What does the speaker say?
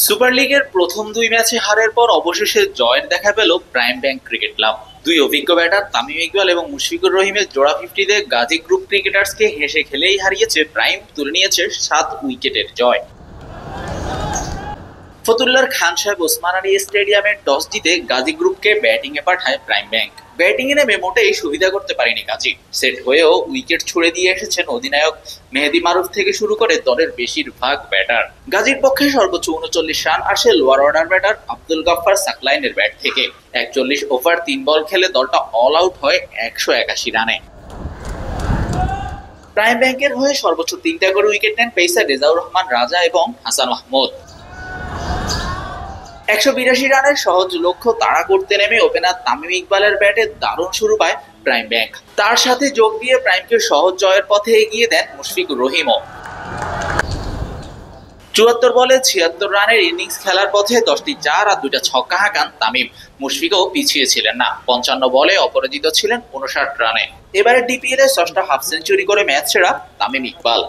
Super লিগের প্রথম দুই ম্যাচে হারের পর অবশেষে জয়ের দেখা পেল প্রাইম ব্যাংক ক্রিকেট ক্লাব। দুই অভিজ্ঞ ব্যাটার তামিম ইকবাল এবং মুশফিকুর রহিমের জোড়া 50-তে গাজী গ্রুপ ক্রিকেটার্সকে হেসে খেলেই হারিয়েছে প্রাইম, তুলে নিয়েছে 7 উইকেটের জয়। ফতুল্লার খান সাহেব ওসমান আলী স্টেডিয়ামে টস জিতে গাজী গ্রুপকে ব্যাটিংয়ে পাঠায় প্রাইম ব্যাংক। ব্যাটিংয়ে নেমে মোটেই সুবিধা করতে পারেনি গাজী। সেট হয়েও উইকেট ছুড়ে দিয়ে এসেছেন অধিনায়ক মেহেদী মারুফ থেকে শুরু করে দলের বেশিরভাগ ব্যাটার। গাজীর পক্ষে সর্বোচ্চ 39 রান আসে lower order batter Abdul Gaffar সাকলাইনের ব্যাট থেকে। 41 ওভার 3 বল খেলে দলটা অল আউট হয় 181 রানে। প্রাইম ব্যাংকের হয়ে সর্বোচ্চ 3টা করে উইকেট নেন পেসার রেজাউর রহমান রাজা এবং হাসান মাহমুদ। 182 রানের সহজ লক্ষ্য তাড়া করতে নেমে ওপেনার তামিম ইকবালের ব্যাটে দারুণ শুরু পায় প্রাইম ব্যাংক। তার সাথে যোগ দিয়ে প্রাইমকে সহজ জয়ের পথে এগিয়ে দেন মুশফিকুর রহিমও। 74 বলে 76 রানের ইনিংস খেলার পথে 10টি 4 আর 2টা ছক্কা হাঁকান তামিম। মুশফিকও পিছিয়ে ছিলেন না, 55 বলে অপরাজিত ছিলেন 59 রানে। এবারে ডিপিএল এ 6টা হাফ সেঞ্চুরি করে ম্যাচ সেরা তামিম ইকবাল।